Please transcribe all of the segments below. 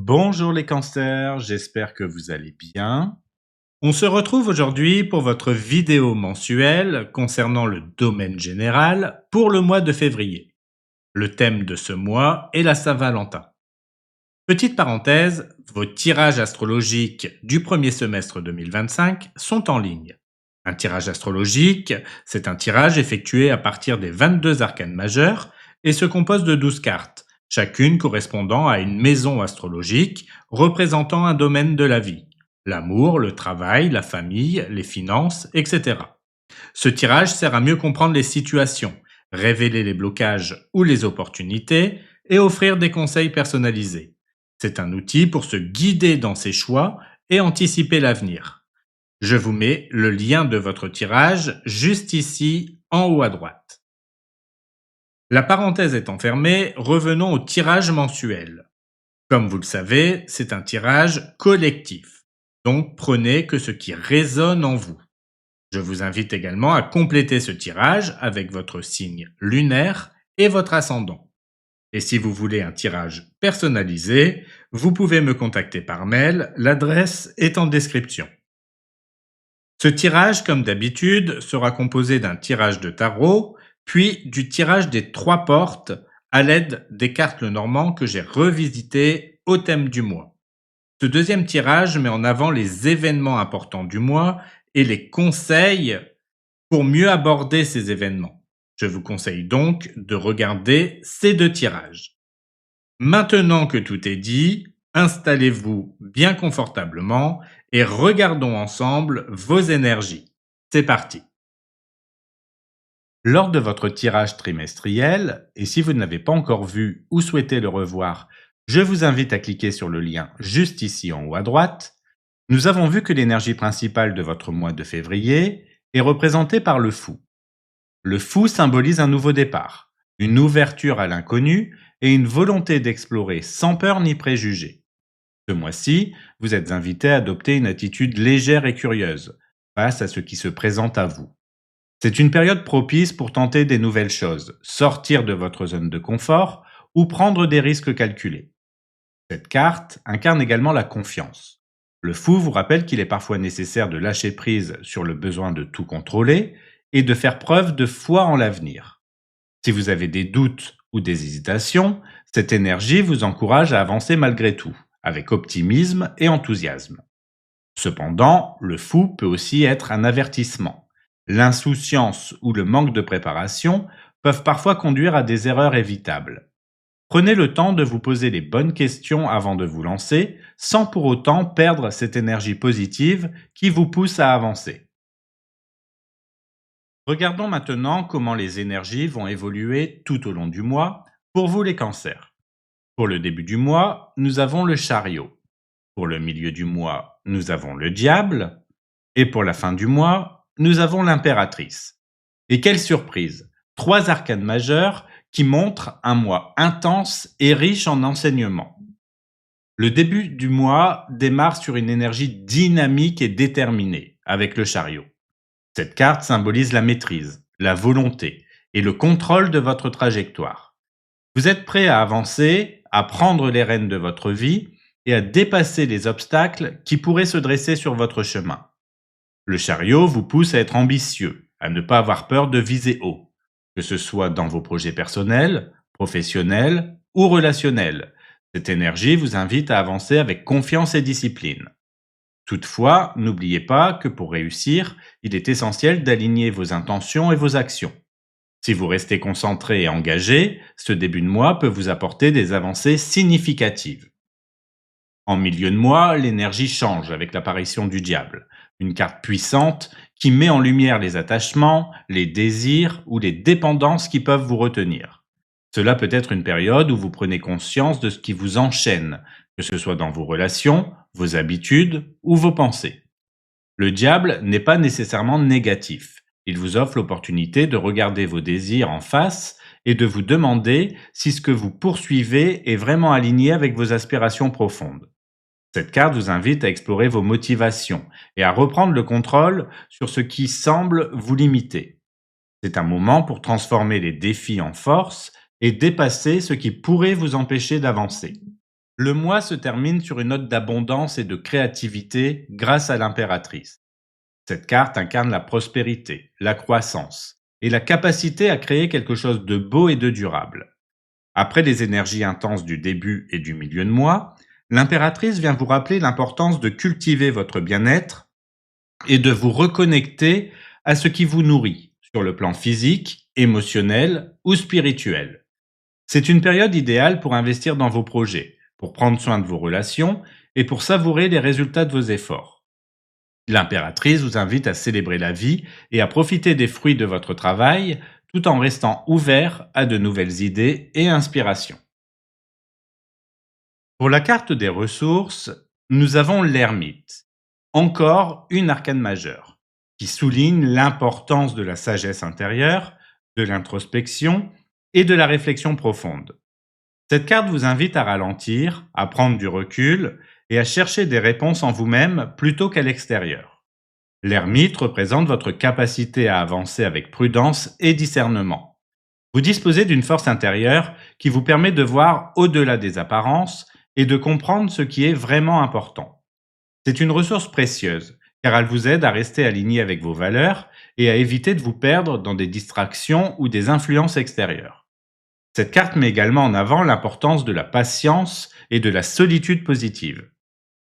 Bonjour les cancers, j'espère que vous allez bien. On se retrouve aujourd'hui pour votre vidéo mensuelle concernant le domaine général pour le mois de février. Le thème de ce mois est la Saint-Valentin. Petite parenthèse, vos tirages astrologiques du premier semestre 2025 sont en ligne. Un tirage astrologique, c'est un tirage effectué à partir des 22 arcanes majeures et se compose de 12 cartes, chacune correspondant à une maison astrologique représentant un domaine de la vie. L'amour, le travail, la famille, les finances, etc. Ce tirage sert à mieux comprendre les situations, révéler les blocages ou les opportunités et offrir des conseils personnalisés. C'est un outil pour se guider dans ses choix et anticiper l'avenir. Je vous mets le lien de votre tirage juste ici en haut à droite. La parenthèse étant fermée, revenons au tirage mensuel. Comme vous le savez, c'est un tirage collectif. Donc prenez que ce qui résonne en vous. Je vous invite également à compléter ce tirage avec votre signe lunaire et votre ascendant. Et si vous voulez un tirage personnalisé, vous pouvez me contacter par mail, l'adresse est en description. Ce tirage, comme d'habitude, sera composé d'un tirage de tarot, puis du tirage des 3 portes à l'aide des cartes Lenormand que j'ai revisitées au thème du mois. Ce deuxième tirage met en avant les événements importants du mois et les conseils pour mieux aborder ces événements. Je vous conseille donc de regarder ces 2 tirages. Maintenant que tout est dit, installez-vous bien confortablement et regardons ensemble vos énergies. C'est parti. Lors de votre tirage trimestriel, et si vous ne l'avez pas encore vu ou souhaitez le revoir, je vous invite à cliquer sur le lien juste ici en haut à droite. Nous avons vu que l'énergie principale de votre mois de février est représentée par le fou. Le fou symbolise un nouveau départ, une ouverture à l'inconnu et une volonté d'explorer sans peur ni préjugés. Ce mois-ci, vous êtes invité à adopter une attitude légère et curieuse face à ce qui se présente à vous. C'est une période propice pour tenter des nouvelles choses, sortir de votre zone de confort ou prendre des risques calculés. Cette carte incarne également la confiance. Le fou vous rappelle qu'il est parfois nécessaire de lâcher prise sur le besoin de tout contrôler et de faire preuve de foi en l'avenir. Si vous avez des doutes ou des hésitations, cette énergie vous encourage à avancer malgré tout, avec optimisme et enthousiasme. Cependant, le fou peut aussi être un avertissement. L'insouciance ou le manque de préparation peuvent parfois conduire à des erreurs évitables. Prenez le temps de vous poser les bonnes questions avant de vous lancer, sans pour autant perdre cette énergie positive qui vous pousse à avancer. Regardons maintenant comment les énergies vont évoluer tout au long du mois pour vous les cancers. Pour le début du mois, nous avons le chariot. Pour le milieu du mois, nous avons le diable. Et pour la fin du mois, nous avons l'impératrice. Et quelle surprise! 3 arcanes majeures qui montrent un mois intense et riche en enseignements. Le début du mois démarre sur une énergie dynamique et déterminée, avec le chariot. Cette carte symbolise la maîtrise, la volonté et le contrôle de votre trajectoire. Vous êtes prêt à avancer, à prendre les rênes de votre vie et à dépasser les obstacles qui pourraient se dresser sur votre chemin. Le chariot vous pousse à être ambitieux, à ne pas avoir peur de viser haut, que ce soit dans vos projets personnels, professionnels ou relationnels. Cette énergie vous invite à avancer avec confiance et discipline. Toutefois, n'oubliez pas que pour réussir, il est essentiel d'aligner vos intentions et vos actions. Si vous restez concentré et engagé, ce début de mois peut vous apporter des avancées significatives. En milieu de mois, l'énergie change avec l'apparition du diable, une carte puissante qui met en lumière les attachements, les désirs ou les dépendances qui peuvent vous retenir. Cela peut être une période où vous prenez conscience de ce qui vous enchaîne, que ce soit dans vos relations, vos habitudes ou vos pensées. Le diable n'est pas nécessairement négatif. Il vous offre l'opportunité de regarder vos désirs en face et de vous demander si ce que vous poursuivez est vraiment aligné avec vos aspirations profondes. Cette carte vous invite à explorer vos motivations et à reprendre le contrôle sur ce qui semble vous limiter. C'est un moment pour transformer les défis en force et dépasser ce qui pourrait vous empêcher d'avancer. Le mois se termine sur une note d'abondance et de créativité grâce à l'impératrice. Cette carte incarne la prospérité, la croissance et la capacité à créer quelque chose de beau et de durable. Après les énergies intenses du début et du milieu de mois, l'impératrice vient vous rappeler l'importance de cultiver votre bien-être et de vous reconnecter à ce qui vous nourrit sur le plan physique, émotionnel ou spirituel. C'est une période idéale pour investir dans vos projets, pour prendre soin de vos relations et pour savourer les résultats de vos efforts. L'impératrice vous invite à célébrer la vie et à profiter des fruits de votre travail tout en restant ouvert à de nouvelles idées et inspirations. Pour la carte des ressources, nous avons l'ermite, encore une arcane majeure, qui souligne l'importance de la sagesse intérieure, de l'introspection et de la réflexion profonde. Cette carte vous invite à ralentir, à prendre du recul et à chercher des réponses en vous-même plutôt qu'à l'extérieur. L'ermite représente votre capacité à avancer avec prudence et discernement. Vous disposez d'une force intérieure qui vous permet de voir au-delà des apparences et de comprendre ce qui est vraiment important. C'est une ressource précieuse, car elle vous aide à rester aligné avec vos valeurs et à éviter de vous perdre dans des distractions ou des influences extérieures. Cette carte met également en avant l'importance de la patience et de la solitude positive.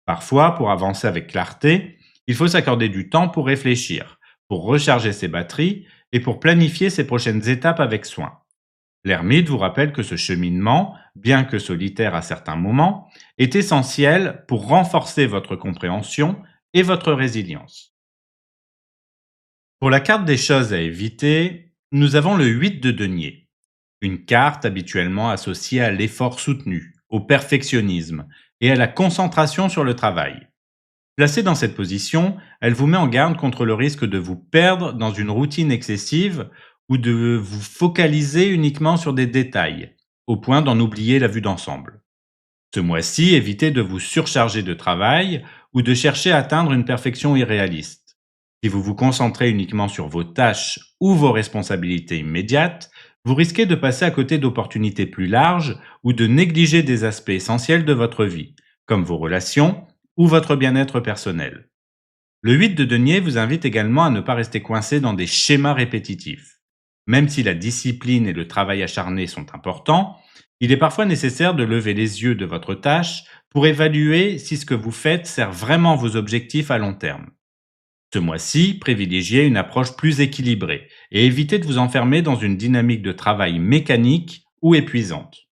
Parfois, pour avancer avec clarté, il faut s'accorder du temps pour réfléchir, pour recharger ses batteries et pour planifier ses prochaines étapes avec soin. L'ermite vous rappelle que ce cheminement, bien que solitaire à certains moments, est essentiel pour renforcer votre compréhension et votre résilience. Pour la carte des choses à éviter, nous avons le 8 de denier, une carte habituellement associée à l'effort soutenu, au perfectionnisme et à la concentration sur le travail. Placée dans cette position, elle vous met en garde contre le risque de vous perdre dans une routine excessive ou de vous focaliser uniquement sur des détails, au point d'en oublier la vue d'ensemble. Ce mois-ci, évitez de vous surcharger de travail ou de chercher à atteindre une perfection irréaliste. Si vous vous concentrez uniquement sur vos tâches ou vos responsabilités immédiates, vous risquez de passer à côté d'opportunités plus larges ou de négliger des aspects essentiels de votre vie, comme vos relations ou votre bien-être personnel. Le 8 de denier vous invite également à ne pas rester coincé dans des schémas répétitifs. Même si la discipline et le travail acharné sont importants, il est parfois nécessaire de lever les yeux de votre tâche pour évaluer si ce que vous faites sert vraiment vos objectifs à long terme. Ce mois-ci, privilégiez une approche plus équilibrée et évitez de vous enfermer dans une dynamique de travail mécanique ou épuisante.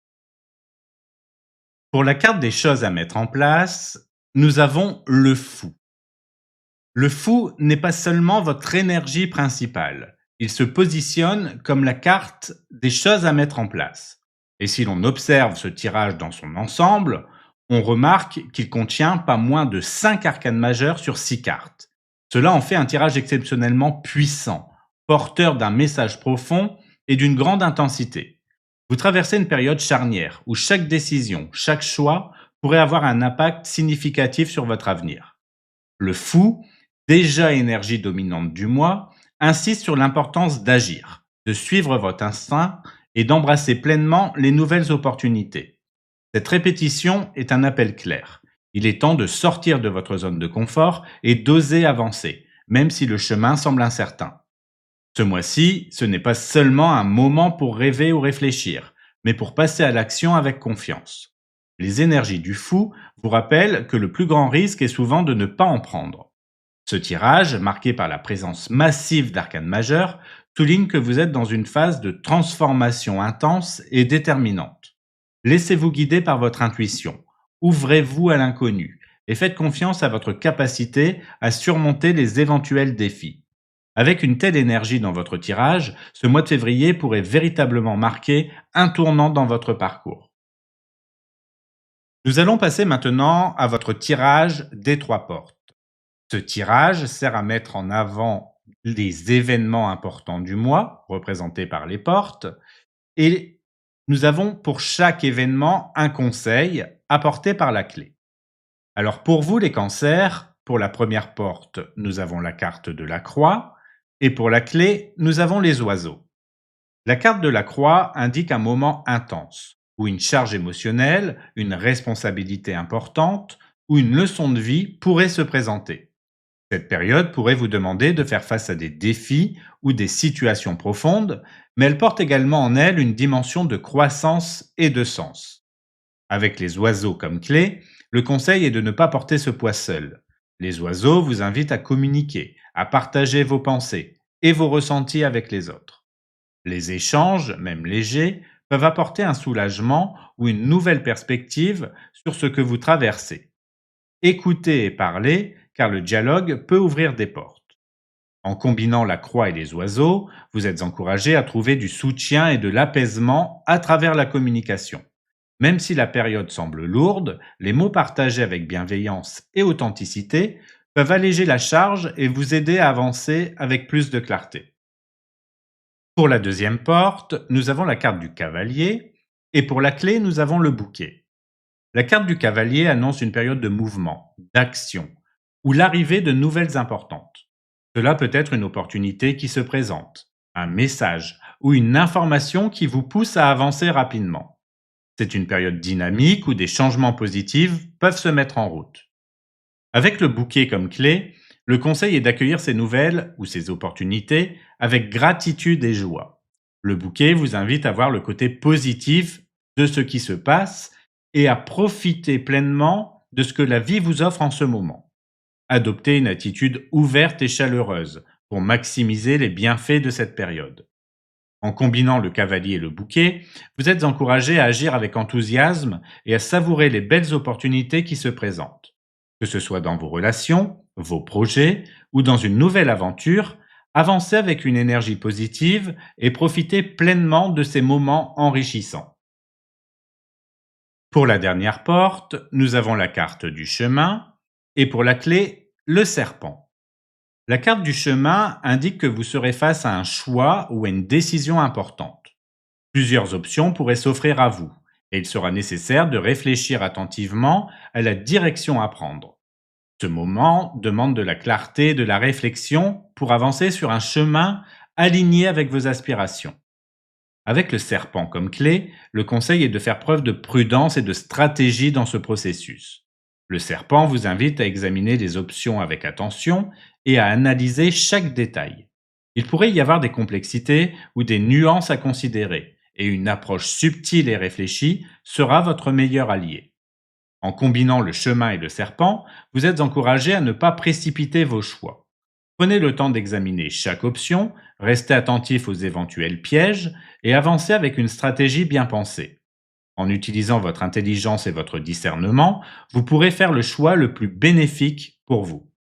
Pour la carte des choses à mettre en place, nous avons le fou. Le fou n'est pas seulement votre énergie principale, il se positionne comme la carte des choses à mettre en place. Et si l'on observe ce tirage dans son ensemble, on remarque qu'il contient pas moins de 5 arcanes majeures sur 6 cartes. Cela en fait un tirage exceptionnellement puissant, porteur d'un message profond et d'une grande intensité. Vous traversez une période charnière où chaque décision, chaque choix pourrait avoir un impact significatif sur votre avenir. Le fou, déjà énergie dominante du mois, insiste sur l'importance d'agir, de suivre votre instinct et d'embrasser pleinement les nouvelles opportunités. Cette répétition est un appel clair. Il est temps de sortir de votre zone de confort et d'oser avancer, même si le chemin semble incertain. Ce mois-ci, ce n'est pas seulement un moment pour rêver ou réfléchir, mais pour passer à l'action avec confiance. Les énergies du fou vous rappellent que le plus grand risque est souvent de ne pas en prendre. Ce tirage, marqué par la présence massive d'arcanes majeures, souligne que vous êtes dans une phase de transformation intense et déterminante. Laissez-vous guider par votre intuition, ouvrez-vous à l'inconnu et faites confiance à votre capacité à surmonter les éventuels défis. Avec une telle énergie dans votre tirage, ce mois de février pourrait véritablement marquer un tournant dans votre parcours. Nous allons passer maintenant à votre tirage des 3 portes. Ce tirage sert à mettre en avant les événements importants du mois, représentés par les portes, et nous avons pour chaque événement un conseil apporté par la clé. Alors pour vous les cancers, pour la première porte, nous avons la carte de la croix, et pour la clé, nous avons les oiseaux. La carte de la croix indique un moment intense, où une charge émotionnelle, une responsabilité importante ou une leçon de vie pourrait se présenter. Cette période pourrait vous demander de faire face à des défis ou des situations profondes, mais elle porte également en elle une dimension de croissance et de sens. Avec les oiseaux comme clé, le conseil est de ne pas porter ce poids seul. Les oiseaux vous invitent à communiquer, à partager vos pensées et vos ressentis avec les autres. Les échanges, même légers, peuvent apporter un soulagement ou une nouvelle perspective sur ce que vous traversez. Écoutez et parlez, car le dialogue peut ouvrir des portes. En combinant la croix et les oiseaux, vous êtes encouragé à trouver du soutien et de l'apaisement à travers la communication. Même si la période semble lourde, les mots partagés avec bienveillance et authenticité peuvent alléger la charge et vous aider à avancer avec plus de clarté. Pour la deuxième porte, nous avons la carte du cavalier et pour la clé, nous avons le bouquet. La carte du cavalier annonce une période de mouvement, d'action, ou l'arrivée de nouvelles importantes. Cela peut être une opportunité qui se présente, un message ou une information qui vous pousse à avancer rapidement. C'est une période dynamique où des changements positifs peuvent se mettre en route. Avec le bouquet comme clé, le conseil est d'accueillir ces nouvelles ou ces opportunités avec gratitude et joie. Le bouquet vous invite à voir le côté positif de ce qui se passe et à profiter pleinement de ce que la vie vous offre en ce moment. Adoptez une attitude ouverte et chaleureuse pour maximiser les bienfaits de cette période. En combinant le cavalier et le bouquet, vous êtes encouragé à agir avec enthousiasme et à savourer les belles opportunités qui se présentent. Que ce soit dans vos relations, vos projets ou dans une nouvelle aventure, avancez avec une énergie positive et profitez pleinement de ces moments enrichissants. Pour la dernière porte, nous avons la carte du chemin et pour la clé, le serpent. La carte du chemin indique que vous serez face à un choix ou à une décision importante. Plusieurs options pourraient s'offrir à vous et il sera nécessaire de réfléchir attentivement à la direction à prendre. Ce moment demande de la clarté et de la réflexion pour avancer sur un chemin aligné avec vos aspirations. Avec le serpent comme clé, le conseil est de faire preuve de prudence et de stratégie dans ce processus. Le serpent vous invite à examiner les options avec attention et à analyser chaque détail. Il pourrait y avoir des complexités ou des nuances à considérer, et une approche subtile et réfléchie sera votre meilleur allié. En combinant le chemin et le serpent, vous êtes encouragé à ne pas précipiter vos choix. Prenez le temps d'examiner chaque option, restez attentif aux éventuels pièges et avancez avec une stratégie bien pensée. En utilisant votre intelligence et votre discernement, vous pourrez faire le choix le plus bénéfique pour vous.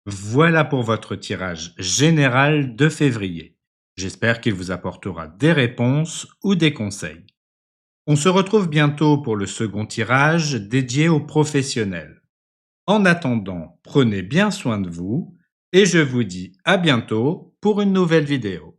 Voilà pour votre tirage général de février. J'espère qu'il vous apportera des réponses ou des conseils. On se retrouve bientôt pour le second tirage dédié aux professionnels. En attendant, prenez bien soin de vous et je vous dis à bientôt pour une nouvelle vidéo.